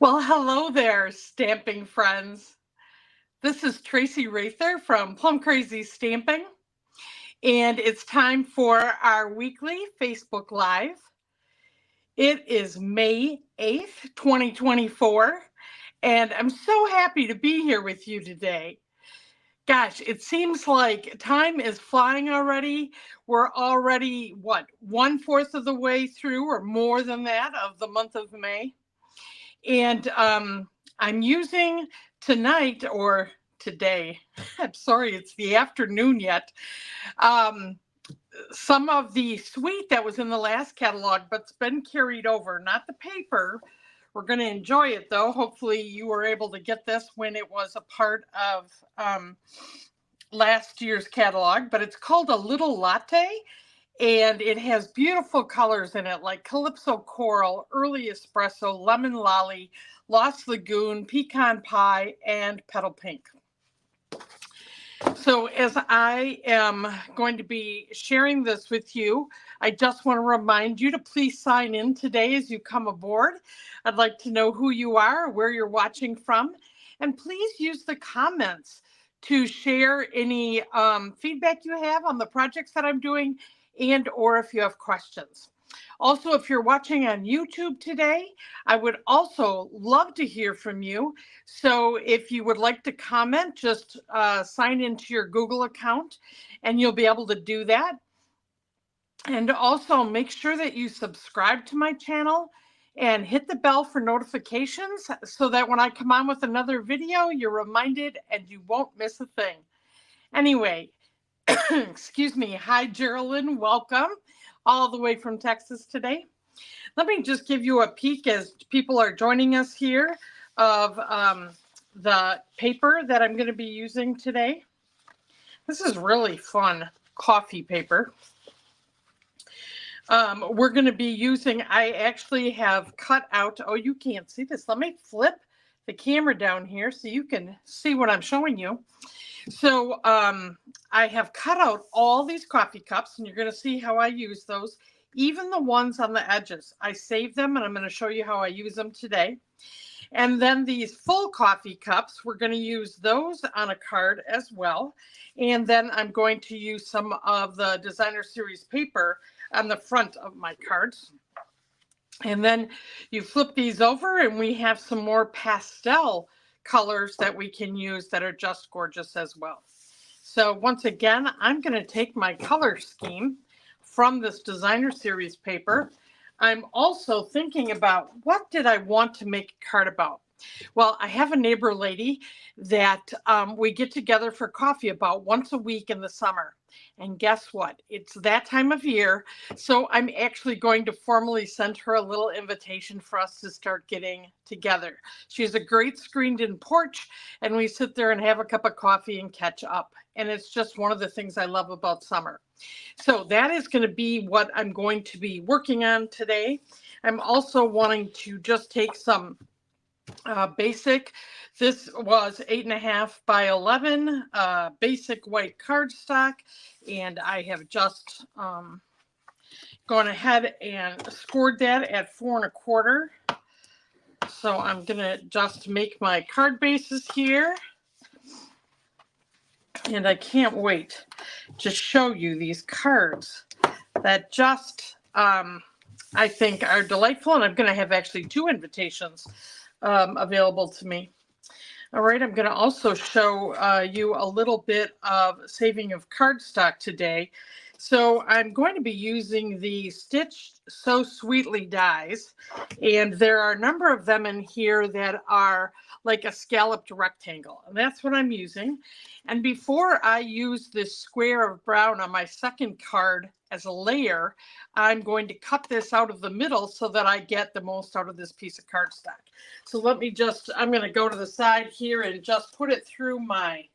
Well, hello there, stamping friends. This is Tracy Rather from Plum Crazy Stamping, and it's time for our weekly Facebook Live. It is May 8th, 2024, and I'm so happy to be here with you today. Gosh, it seems like time is flying already. We're already, what, one fourth of the way through, or more than that, of the month of May. And I'm using tonight or today, I'm sorry, it's the afternoon yet, um, some of the suite that was in the last catalog, but's been carried over, not the paper. We're going to enjoy it though. Hopefully, you were able to get this when it was a part of last year's catalog, but it's called a Little Latte and it has beautiful colors in it like Calypso Coral, Early Espresso, Lemon Lolly, Lost Lagoon, Pecan Pie, and Petal Pink. So, as I am going to be sharing this with you, I just want to remind you to please sign in today as you come aboard. I'd like to know who you are, where you're watching from, and please use the comments to share any feedback you have on the projects that I'm doing and or if you have questions. Also, if you're watching on YouTube today, I would also love to hear from you. So if you would like to comment, just sign into your Google account and you'll be able to do that. And also make sure that you subscribe to my channel and hit the bell for notifications so that when I come on with another video, you're reminded and you won't miss a thing. Anyway, excuse me. Hi, Geraldine. Welcome all the way from Texas today. Let me just give you a peek as people are joining us here of the paper that I'm going to be using today. This is really fun coffee paper. We're going to be using, I actually have cut out, oh, you can't see this. Let me flip the camera down here so you can see what I'm showing you. So I have cut out all these coffee cups, and you're going to see how I use those, even the ones on the edges. I saved them, and I'm going to show you how I use them today. And then these full coffee cups, we're going to use those on a card as well. And then I'm going to use some of the designer series paper on the front of my cards. And then you flip these over, and we have some more pastel colors that we can use that are just gorgeous as well. So once again, I'm going to take my color scheme from this designer series paper. I'm also thinking about what did I want to make a card about? Well, I have a neighbor lady that we get together for coffee about once a week in the summer. And guess what? It's that time of year. So I'm actually going to formally send her a little invitation for us to start getting together. She has a great screened in porch, and we sit there and have a cup of coffee and catch up. And it's just one of the things I love about summer. So that is going to be what I'm going to be working on today. I'm also wanting to just take some basic. This was 8.5 by 11 basic white cardstock, and I have just gone ahead and scored that at 4.25. So I'm gonna just make my card bases here, and I can't wait to show you these cards that just I think are delightful, and I'm going to have actually 2 invitations available to me. All right, I'm going to also show you a little bit of saving of cardstock today. So I'm going to be using the Stitched So Sweetly dies, and there are a number of them in here that are like a scalloped rectangle, and that's what I'm using. And before I use this square of brown on my second card as a layer, I'm going to cut this out of the middle so that I get the most out of this piece of cardstock. So let me just, I'm going to go to the side here and just put it through my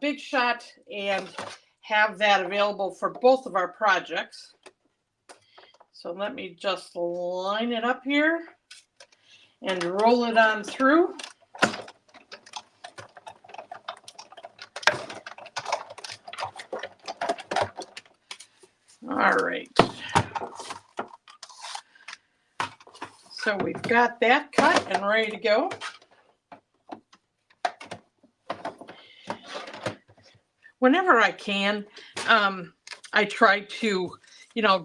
Big Shot and have that available for both of our projects. So let me just line it up here and roll it on through. All right. So we've got that cut and ready to go. Whenever I can, I try to,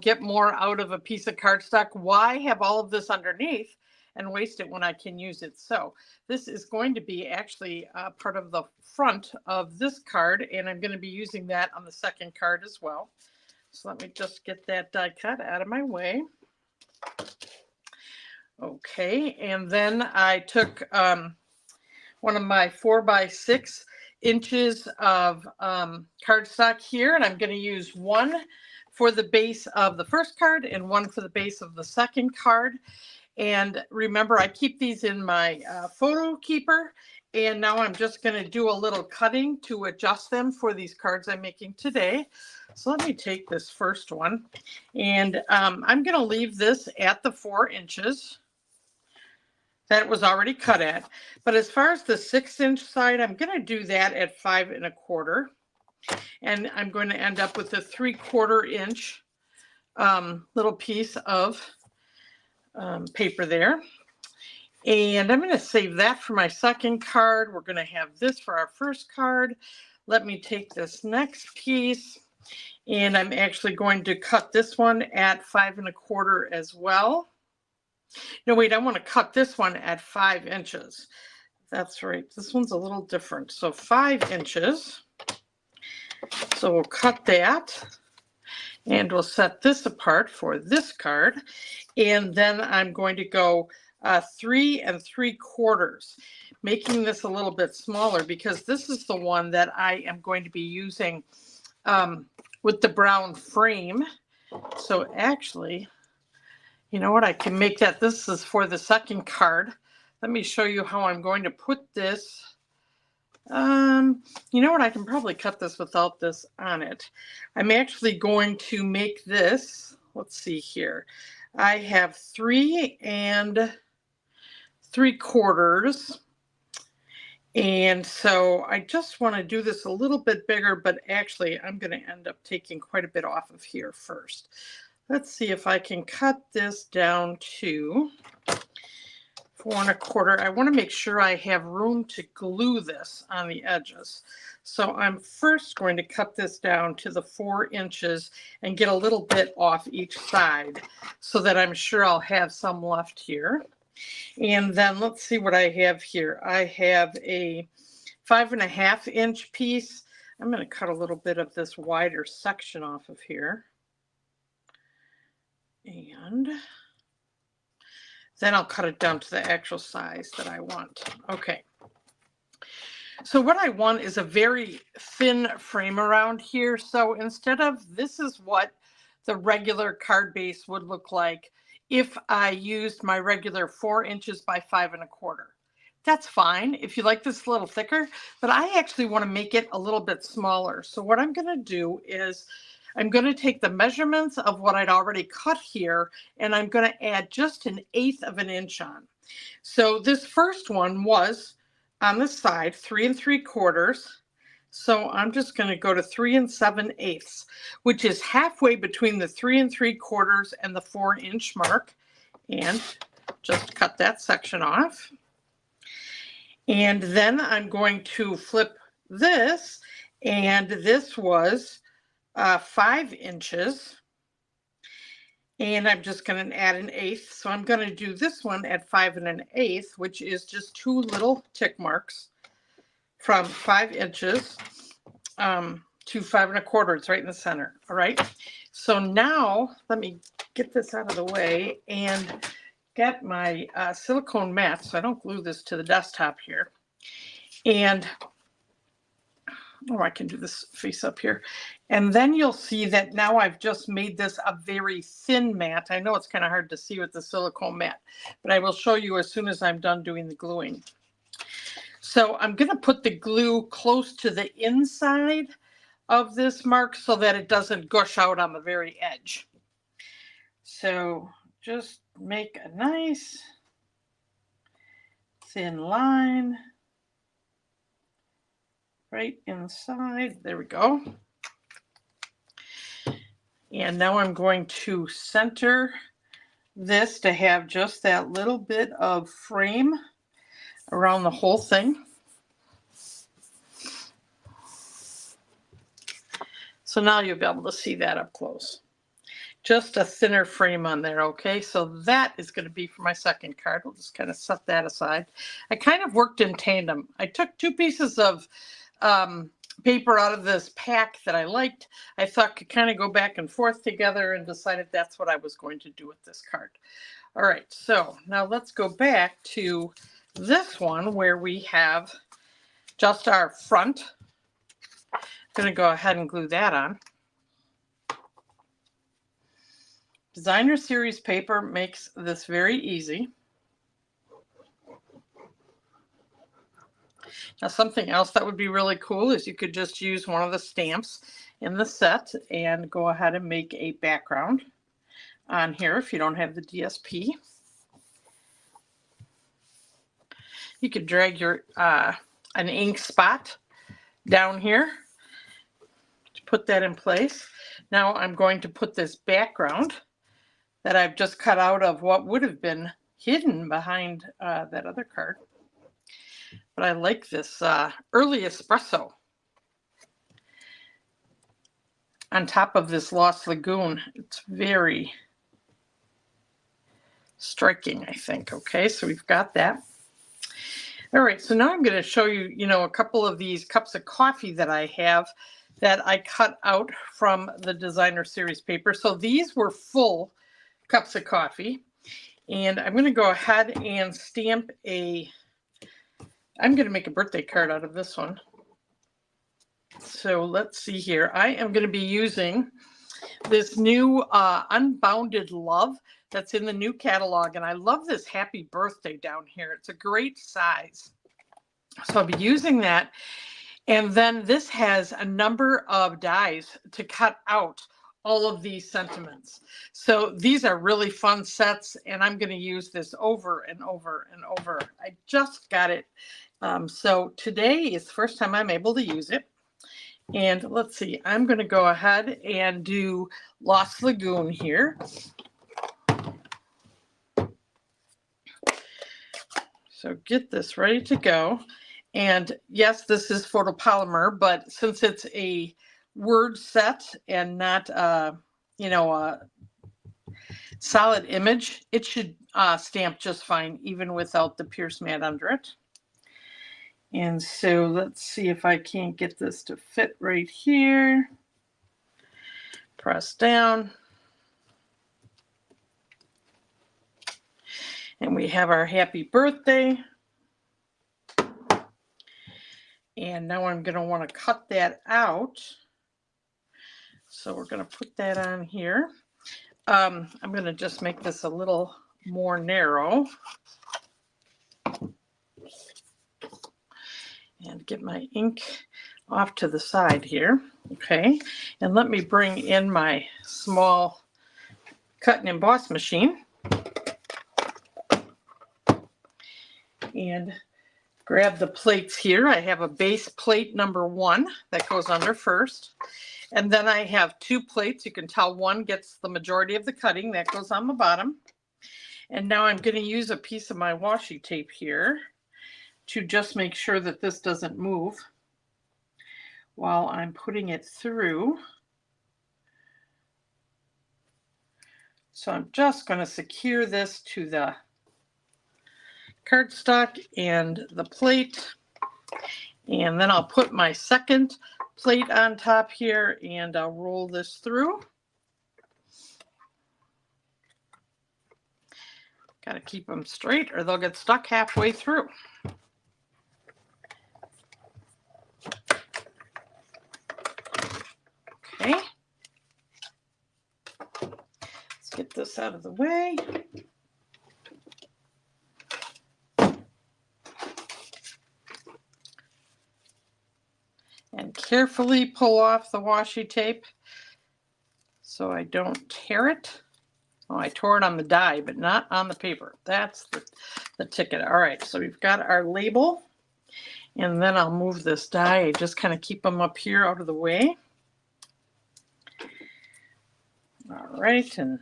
get more out of a piece of cardstock. Why have all of this underneath and waste it when I can use it? So this is going to be actually part of the front of this card, and I'm going to be using that on the second card as well. So let me just get that die cut out of my way. Okay, and then I took one of my 4x6 inches of cardstock here, and I'm going to use one for the base of the first card and one for the base of the second card. And remember, I keep these in my photo keeper, and now I'm just going to do a little cutting to adjust them for these cards I'm making today. So let me take this first one, and I'm going to leave this at the 4 inches that it was already cut at. But as far as the 6-inch side, I'm going to do that at 5 1/4. And I'm going to end up with a 3/4 inch little piece of paper there. And I'm going to save that for my second card. We're going to have this for our first card. Let me take this next piece, and I'm actually going to cut this one at 5 1/4 as well. No, wait, I want to cut this one at 5 inches. That's right. This one's a little different. So 5 inches. So we'll cut that, and we'll set this apart for this card. And then I'm going to go 3 3/4, making this a little bit smaller because this is the one that I am going to be using with the brown frame. So actually, you know what? I can make that. This is for the second card. Let me show you how I'm going to put this. You know what? I can probably cut this without this on it. I'm actually going to make this. Let's see here. I have 3 3/4. And so I just want to do this a little bit bigger, but actually I'm going to end up taking quite a bit off of here first. Let's see if I can cut this down to 4 1/4. I want to make sure I have room to glue this on the edges. So I'm first going to cut this down to the 4 inches and get a little bit off each side so that I'm sure I'll have some left here. And then let's see what I have here. I have a 5 1/2 inch piece. I'm going to cut a little bit of this wider section off of here. And then I'll cut it down to the actual size that I want. Okay. So what I want is a very thin frame around here. So instead of, this is what the regular card base would look like if I used my regular 4 inches by 5 1/4. That's fine if you like this a little thicker, but I actually want to make it a little bit smaller. So what I'm going to do is I'm going to take the measurements of what I'd already cut here, and I'm going to add just 1/8 of an inch on. So this first one was on the side 3 3/4. So I'm just going to go to 3 7/8, which is halfway between the 3 3/4 and the 4 inch mark. And just cut that section off. And then I'm going to flip this, and this was 5 inches, and I'm just going to add 1/8. So I'm going to do this one at 5 1/8, which is just 2 little tick marks from 5 inches to 5 1/4. It's right in the center. All right. So now let me get this out of the way and get my silicone mat so I don't glue this to the desktop here. And I can do this face up here. And then you'll see that now I've just made this a very thin mat. I know it's kind of hard to see with the silicone mat, but I will show you as soon as I'm done doing the gluing. So I'm going to put the glue close to the inside of this mark so that it doesn't gush out on the very edge. So just make a nice thin line right inside. There we go. And now I'm going to center this to have just that little bit of frame around the whole thing. So now you'll be able to see that up close. Just a thinner frame on there, okay? So that is going to be for my second card. We'll just kind of set that aside. I kind of worked in tandem. I took two pieces of paper out of this pack that I liked. I thought could kind of go back and forth together, and decided that's what I was going to do with this card. All right, so now let's go back to this one where we have just our front. I'm going to go ahead and glue that on. Designer Series paper makes this very easy. Now, something else that would be really cool is you could just use one of the stamps in the set and go ahead and make a background on here if you don't have the DSP. You could drag your an ink spot down here to put that in place. Now I'm going to put this background that I've just cut out of what would have been hidden behind that other card. But I like this early espresso on top of this Lost Lagoon. It's very striking, I think. Okay, so we've got that. All right, so now I'm going to show you, a couple of these cups of coffee that I have that I cut out from the Designer Series paper. So these were full cups of coffee, and I'm going to go ahead and stamp I'm going to make a birthday card out of this one. So let's see here. I am going to be using this new Unbounded Love that's in the new catalog, and I love this happy birthday down here. It's a great size. So I'll be using that, and then this has a number of dies to cut out all of these sentiments. So these are really fun sets, and I'm going to use this over and over and over. I just got it. So today is the first time I'm able to use it. And let's see, I'm going to go ahead and do Lost Lagoon here. So get this ready to go. And yes, this is photopolymer, but since it's a word set and not, a solid image, it should stamp just fine, even without the Pierce mat under it. And so let's see if I can't get this to fit right here. Press down. And we have our happy birthday. And now I'm going to want to cut that out. So we're going to put that on here. I'm going to just make this a little more narrow. And get my ink off to the side here. Okay. And let me bring in my small cut and emboss machine. And grab the plates here. I have a base plate number 1 that goes under first. And then I have 2 plates. You can tell one gets the majority of the cutting. That goes on the bottom. And now I'm going to use a piece of my washi tape here to just make sure that this doesn't move while I'm putting it through. So I'm just going to secure this to the cardstock and the plate, and then I'll put my second plate on top here, and I'll roll this through. Got to keep them straight or they'll get stuck halfway through. Okay. Let's get this out of the way. And carefully pull off the washi tape so I don't tear it. Oh, I tore it on the die, but not on the paper. That's the ticket. All right, so we've got our label. And then I'll move this die. I just kind of keep them up here out of the way. All right, and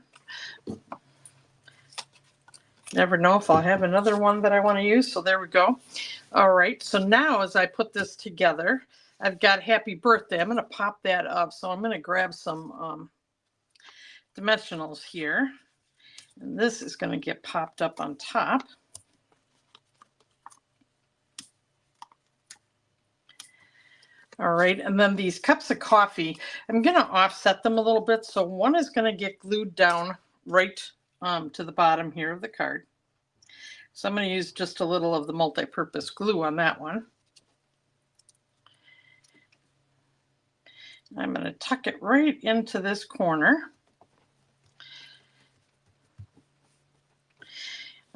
Never know if I'll have another one that I want to use. So there we go. All right. So now as I put this together, I've got happy birthday. I'm going to pop that up. So I'm going to grab some dimensionals here. And this is going to get popped up on top. All right, and then these cups of coffee, I'm going to offset them a little bit. So one is going to get glued down right to the bottom here of the card. So I'm going to use just a little of the multi-purpose glue on that one. I'm going to tuck it right into this corner.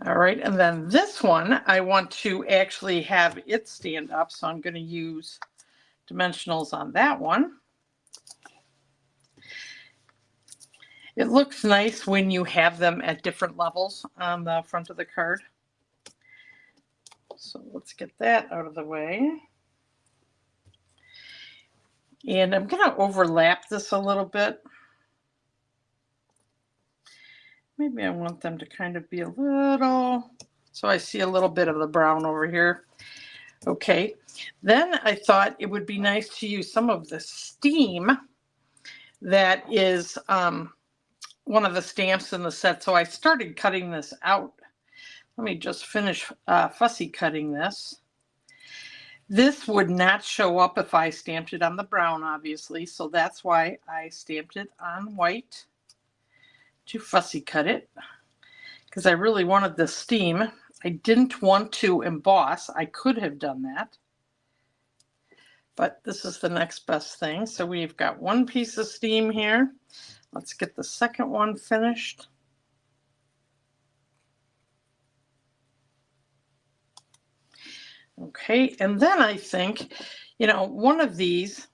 All right, and then this one, I want to actually have it stand up. So I'm going to use dimensionals on that one. It looks nice when you have them at different levels on the front of the card. So let's get that out of the way. And I'm going to overlap this a little bit. Maybe I want them to kind of be a little, so I see a little bit of the brown over here. Okay, then I thought it would be nice to use some of the steam that is one of the stamps in the set. So I started cutting this out. Let me just finish fussy cutting this. This would not show up if I stamped it on the brown, obviously. So that's why I stamped it on white to fussy cut it, because I really wanted the steam. I didn't want to emboss. I could have done that, but this is the next best thing. So we've got one piece of steam here. Let's get the second one finished. Okay, and then I think, you know, one of these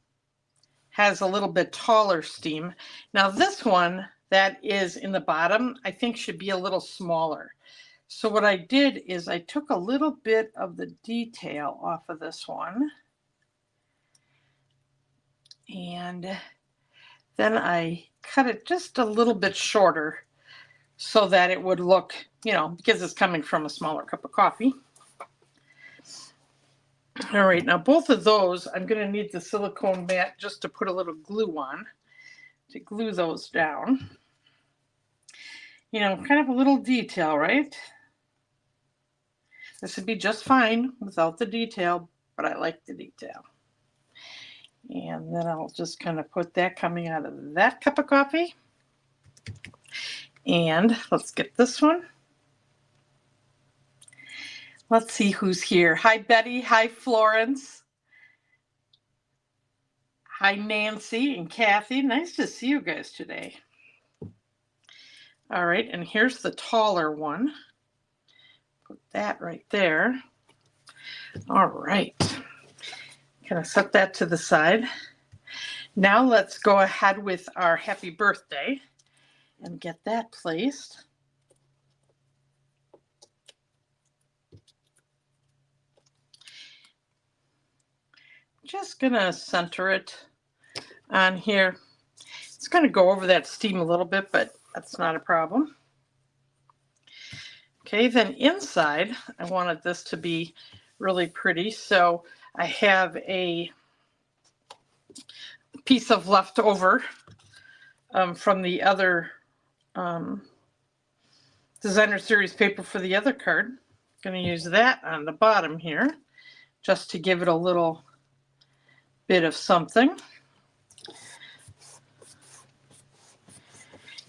has a little bit taller steam. Now this one that is in the bottom, I think should be a little smaller. So what I did is I took a little bit of the detail off of this one. And then I cut it just a little bit shorter so that it would look, you know, because it's coming from a smaller cup of coffee. All right, now both of those, I'm going to need the silicone mat just to put a little glue on to glue those down. You know, kind of a little detail, right? This would be just fine without the detail, but I like the detail. And then I'll just kind of put that coming out of that cup of coffee. And let's get this one. Let's see who's here. Hi, Betty. Hi, Florence. Hi, Nancy and Kathy. Nice to see you guys today. All right, and here's the taller one. Put that right there. All right. Kind of set that to the side. Now let's go ahead with our happy birthday and get that placed. Just gonna center it on here. It's gonna go over that steam a little bit, but that's not a problem. Okay, then inside, I wanted this to be really pretty, so I have a piece of leftover from the other designer series paper for the other card. I'm going to use that on the bottom here just to give it a little bit of something.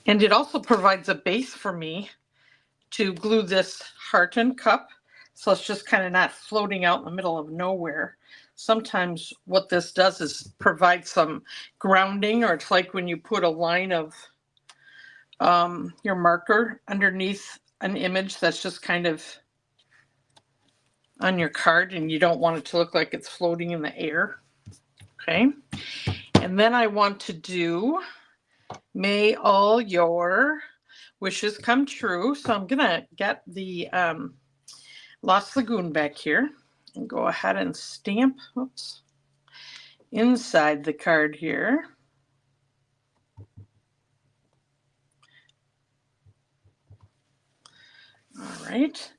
And it also provides a base for me to glue this heart and cup, so it's just kind of not floating out in the middle of nowhere. Sometimes what this does is provide some grounding, or it's like when you put a line of your marker underneath an image that's just kind of on your card and you don't want it to look like it's floating in the air. Okay, and then I want to do may all your wishes come true. So I'm gonna get the Lost Lagoon back here and go ahead and stamp, oops, inside the card here. All right,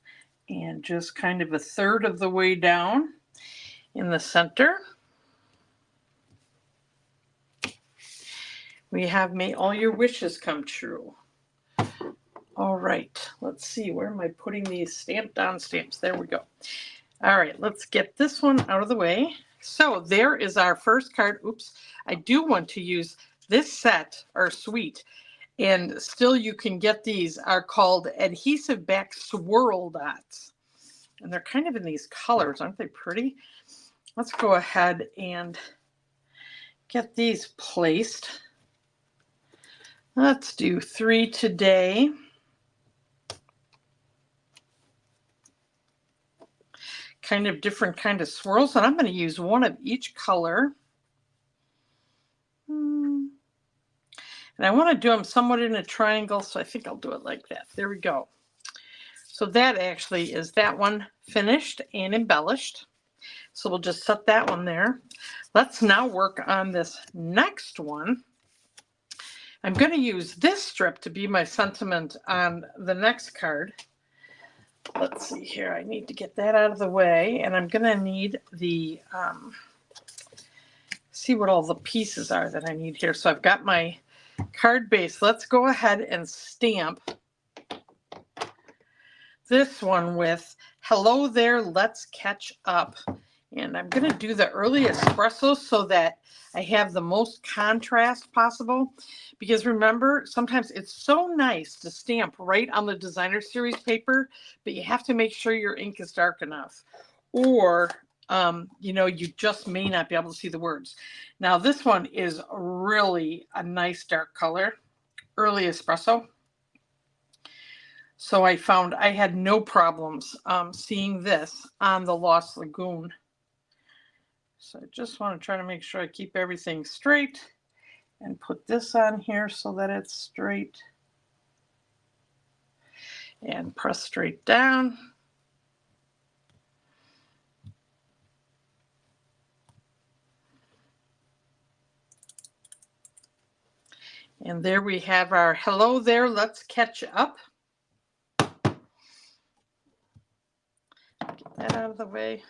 and just kind of a third of the way down in the center. We have May All Your Wishes Come True. All right, let's see, where am I putting these stamped on stamps? There we go. All right, let's get this one out of the way. So there is our first card. Oops, I do want to use this set, or suite, and still you can get these, are called adhesive back swirl dots. And they're kind of in these colors, aren't they pretty? Let's go ahead and get these placed. Let's do 3 today. Kind of different kind of swirls, and I'm going to use one of each color. And I want to do them somewhat in a triangle, so I think I'll do it like that. There we go. So that actually is that one finished and embellished. So we'll just set that one there. Let's now work on this next one. I'm going to use this strip to be my sentiment on the next card. Let's see here. I need to get that out of the way, and I'm going to need the, see what all the pieces are that I need here. So I've got my card base. Let's go ahead and stamp this one with Hello There, Let's Catch Up. And I'm going to do the early espresso so that I have the most contrast possible. Because remember, sometimes it's so nice to stamp right on the designer series paper, but you have to make sure your ink is dark enough. Or, you know, you just may not be able to see the words. Now, this one is really a nice dark color, early espresso. So I found I had no problems seeing this on the Lost Lagoon. So I just want to try to make sure I keep everything straight and put this on here so that it's straight. And press straight down. And there we have our Hello There, Let's Catch Up. Get that out of the way.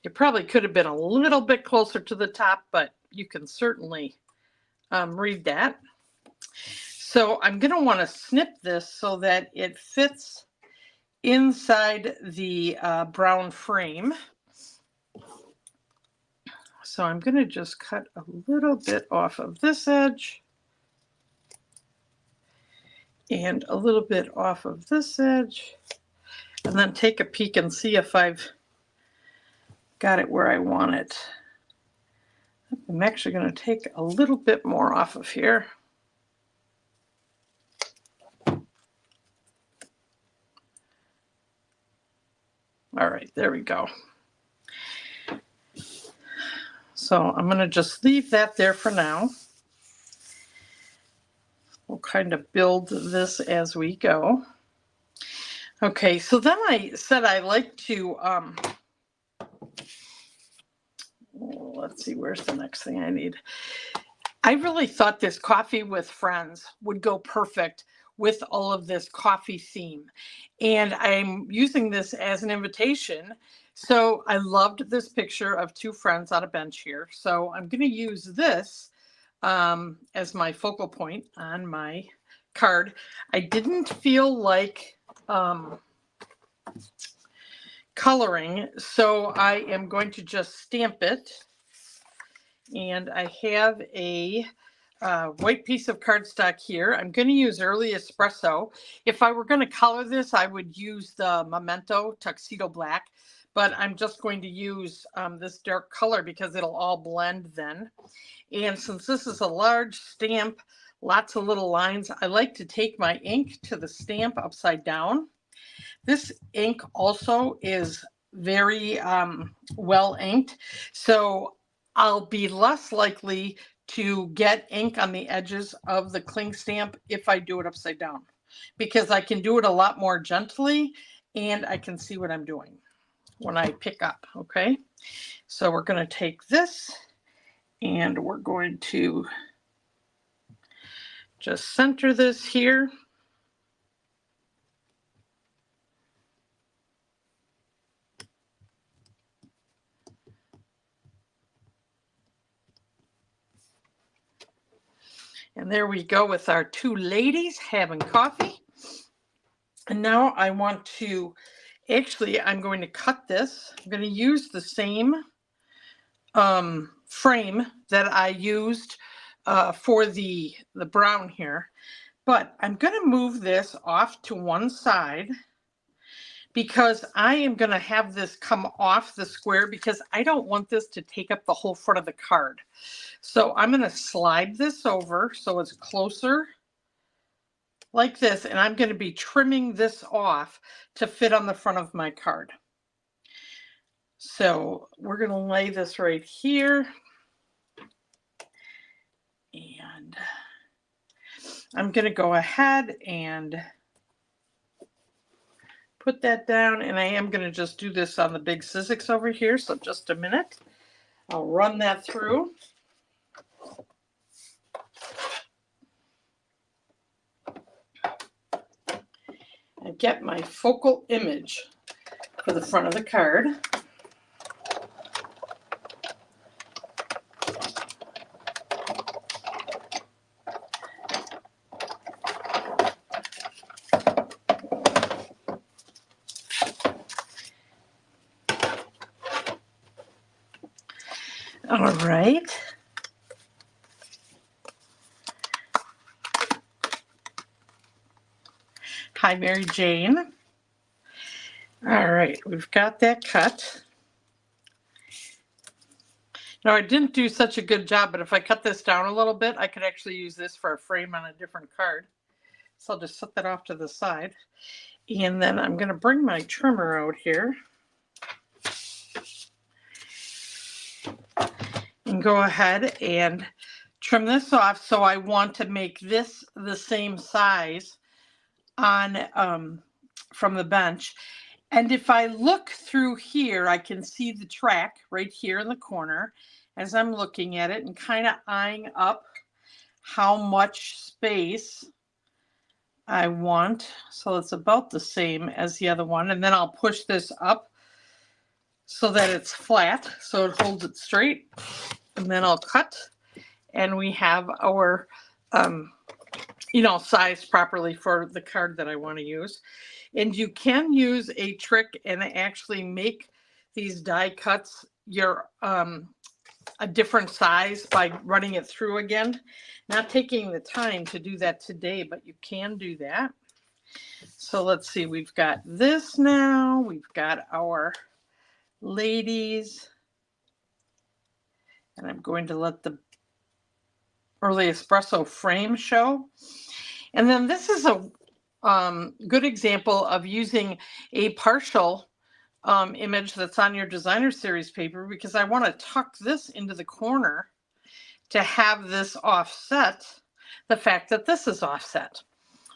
It probably could have been a little bit closer to the top, but you can certainly read that. So I'm going to want to snip this so that it fits inside the brown frame. So I'm going to just cut a little bit off of this edge and a little bit off of this edge, and then take a peek and see if I've got it where I want it. I'm actually going to take a little bit more off of here. All right, there we go. So I'm going to just leave that there for now. We'll kind of build this as we go. Okay, so then I said I like to, let's see, where's the next thing I need? I really thought this Coffee with Friends would go perfect with all of this coffee theme. And I'm using this as an invitation. So I loved this picture of two friends on a bench here. So I'm going to use this as my focal point on my card. I didn't feel like coloring, so I am going to just stamp it. And I have a white piece of cardstock here. I'm going to use Early Espresso. If I were going to color this, I would use the Memento Tuxedo Black, but I'm just going to use this dark color because it'll all blend then. And since this is a large stamp, lots of little lines, I like to take my ink to the stamp upside down. This ink also is very well inked, so I'll be less likely to get ink on the edges of the cling stamp if I do it upside down, because I can do it a lot more gently and I can see what I'm doing when I pick up. Okay, so we're going to take this and we're going to just center this here. And there we go with our two ladies having coffee. And now I want to, actually, I'm going to cut this. I'm going to use the same frame that I used for the brown here. But I'm going to move this off to one side because I am going to have this come off the square because I don't want this to take up the whole front of the card. So I'm going to slide this over so it's closer like this, and I'm going to be trimming this off to fit on the front of my card. So we're going to lay this right here, and I'm going to go ahead and put that down, and I am going to just do this on the big Sizzix over here, so just a minute. I'll run that through. And get my focal image for the front of the card. All right. Hi, Mary Jane. All right, we've got that cut. Now, I didn't do such a good job, but if I cut this down a little bit, I could actually use this for a frame on a different card. So I'll just set that off to the side. And then I'm going to bring my trimmer out here and go ahead and trim this off. So I want to make this the same size on from the bench. And if I look through here, I can see the track right here in the corner as I'm looking at it and kind of eyeing up how much space I want. So it's about the same as the other one. And then I'll push this up so that it's flat, so it holds it straight. And then I'll cut, and we have our, size properly for the card that I want to use. And you can use a trick and actually make these die cuts your a different size by running it through again. Not taking the time to do that today, but you can do that. So let's see, we've got this now. We've got our ladies. And I'm going to let the early espresso frame show. And then this is a good example of using a partial image that's on your designer series paper, because I want to tuck this into the corner to have this offset the fact that this is offset.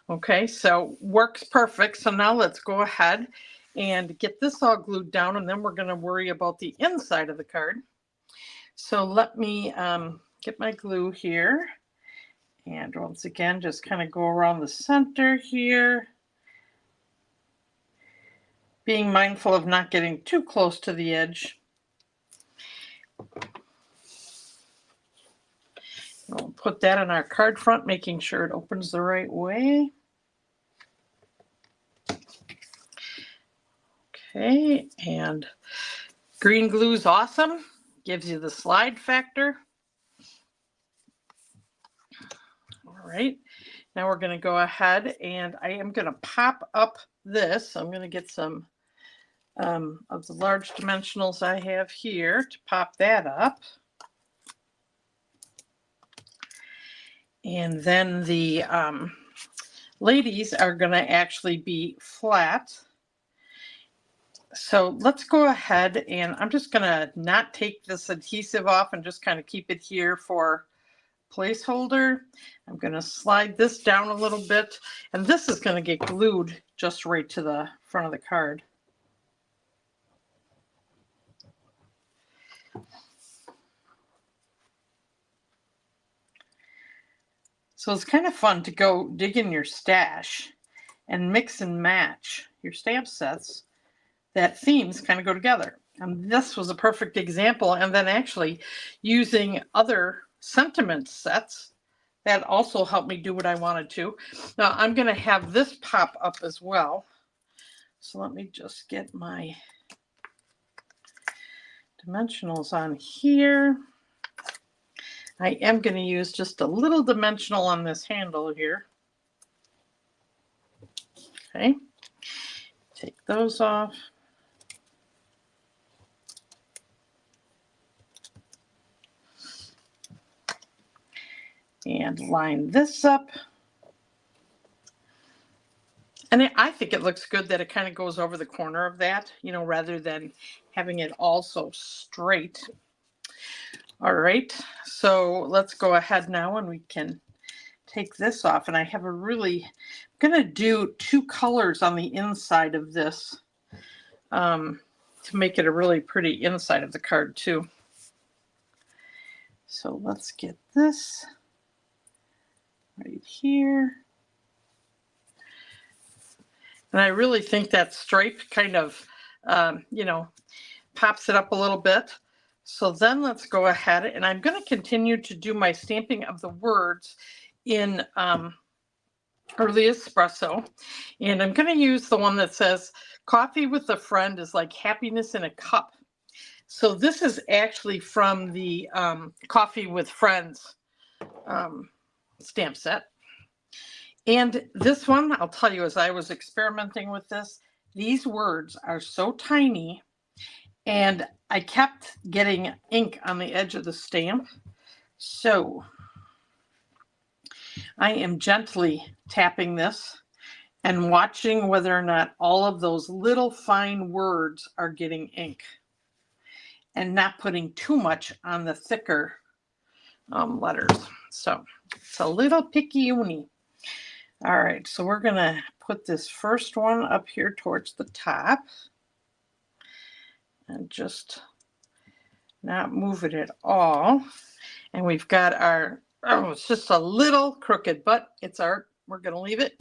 Okay, so works perfect. So now let's go ahead and get this all glued down, and then we're going to worry about the inside of the card. So let me get my glue here. And once again, just kind of go around the center here, being mindful of not getting too close to the edge. We'll put that on our card front, making sure it opens the right way. Okay, and green glue is awesome. Gives you the slide factor. All right, now we're going to go ahead, and I am going to pop up this. I'm going to get some of the large dimensionals I have here to pop that up. And then the ladies are going to actually be flat. So let's go ahead, and I'm just going to not take this adhesive off and just kind of keep it here for placeholder. I'm going to slide this down a little bit, and this is going to get glued just right to the front of the card. So it's kind of fun to go dig in your stash and mix and match your stamp sets that themes kind of go together. And this was a perfect example. And then actually using other sentiment sets that also helped me do what I wanted to. Now I'm going to have this pop up as well. So let me just get my dimensionals on here. I am going to use just a little dimensional on this handle here. Okay, take those off. And line this up. And I think it looks good that it kind of goes over the corner of that, you know, rather than having it all so straight. All right, so let's go ahead now and we can take this off. And I have I'm going to do 2 colors on the inside of this to make it a really pretty inside of the card too. So let's get this right here. And I really think that stripe kind of, you know, pops it up a little bit. So then let's go ahead and I'm going to continue to do my stamping of the words in Early Espresso. And I'm going to use the one that says, coffee with a friend is like happiness in a cup. So this is actually from the Coffee with Friends stamp set. And this one, I'll tell you, as I was experimenting with this, these words are so tiny and I kept getting ink on the edge of the stamp. So I am gently tapping this and watching whether or not all of those little fine words are getting ink and not putting too much on the thicker letters. So it's a little picky-uni. All right, so we're going to put this first one up here towards the top and just not move it at all. And we've got our, oh, it's just a little crooked, but it's art. We're going to leave it.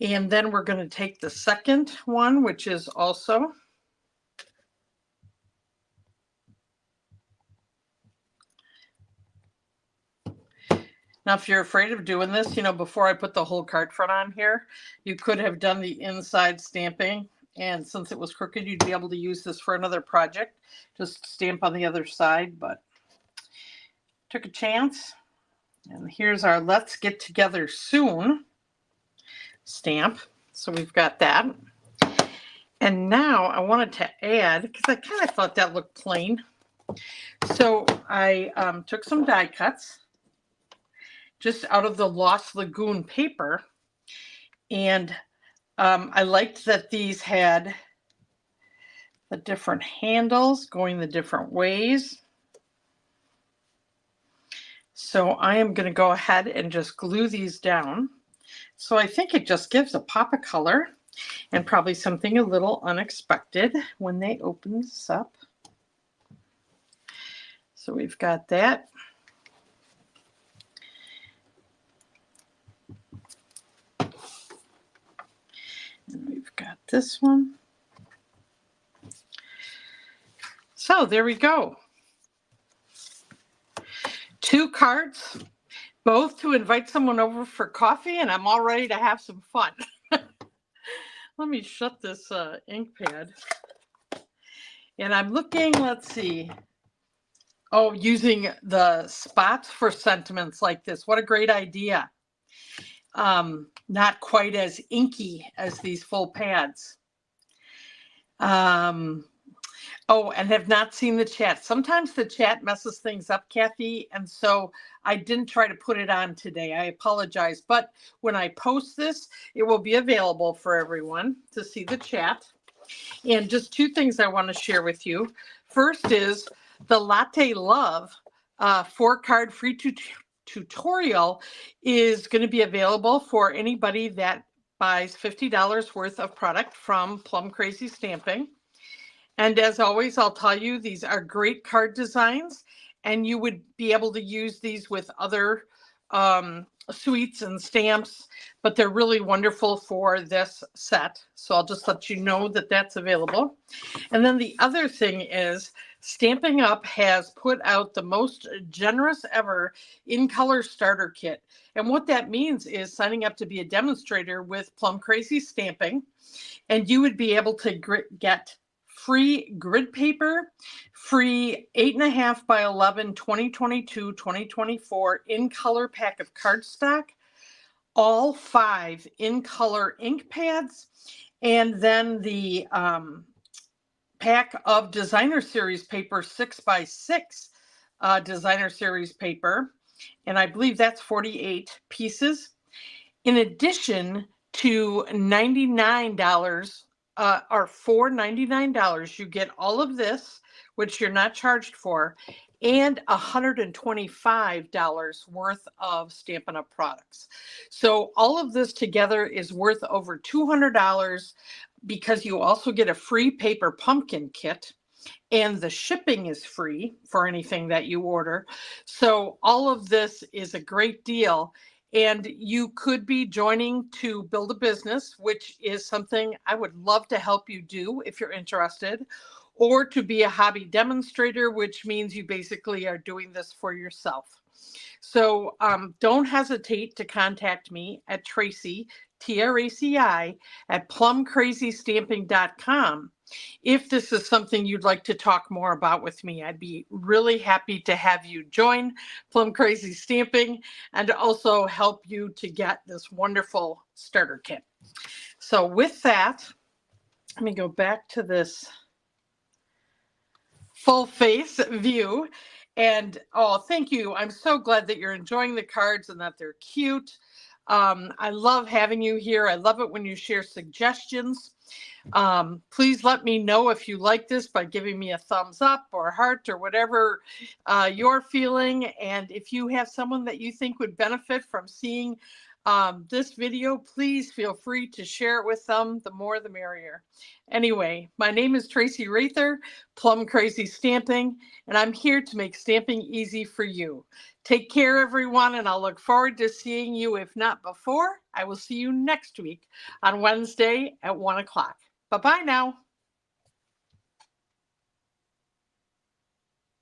And then we're going to take the second one, which is also now, if you're afraid of doing this, you know, before I put the whole card front on here, you could have done the inside stamping. And since it was crooked, you'd be able to use this for another project. Just stamp on the other side, but took a chance. And here's our Let's Get Together Soon stamp. So we've got that. And now I wanted to add, because I kind of thought that looked plain. So I took some die cuts just out of the Lost Lagoon paper. And I liked that these had the different handles going the different ways. So I am going to go ahead and just glue these down. So I think it just gives a pop of color and probably something a little unexpected when they open this up. So we've got that. And we've got this one. So there we go. 2 cards, both to invite someone over for coffee, and I'm all ready to have some fun. Let me shut this ink pad. And I'm looking, let's see. Oh, using the spots for sentiments like this. What a great idea. Not quite as inky as these full pads. Oh, and have not seen the chat. Sometimes the chat messes things up, Kathy, and so I didn't try to put it on today. I apologize. But when I post this, it will be available for everyone to see the chat. And just 2 things I want to share with you. First is the Latte Love 4-card free tutorial is going to be available for anybody that buys $50 worth of product from Plum Crazy Stamping. And as always, I'll tell you, these are great card designs, and you would be able to use these with other sweets and stamps, but they're really wonderful for this set. So I'll just let you know that that's available. And then the other thing is Stamping Up has put out the most generous ever in color starter kit. And what that means is signing up to be a demonstrator with Plum Crazy Stamping, and you would be able to get free grid paper, free 8.5 by 11 2022-2024 in color pack of cardstock, all 5 in color ink pads, and then the pack of designer series paper, 6x6 designer series paper, and I believe that's 48 pieces. In addition to $99 or for $99, you get all of this, which you're not charged for, and $125 worth of Stampin' Up! Products. So all of this together is worth over $200 because you also get a free paper pumpkin kit, and the shipping is free for anything that you order. So all of this is a great deal. And you could be joining to build a business, which is something I would love to help you do if you're interested, or to be a hobby demonstrator, which means you basically are doing this for yourself. So don't hesitate to contact me at Tracy, TRACI, at plumcrazystamping.com. If this is something you'd like to talk more about with me, I'd be really happy to have you join Plum Crazy Stamping and also help you to get this wonderful starter kit. So with that, let me go back to this full face view. And oh, thank you. I'm so glad that you're enjoying the cards and that they're cute. I love having you here. I love it when you share suggestions. Please let me know if you like this by giving me a thumbs up or heart or whatever you're feeling. And if you have someone that you think would benefit from seeing this video, please feel free to share it with them. The more, the merrier. Anyway, my name is Tracy Rather, Plum Crazy Stamping, and I'm here to make stamping easy for you. Take care, everyone, and I'll look forward to seeing you. If not before, I will see you next week on Wednesday at 1 o'clock. Bye-bye now.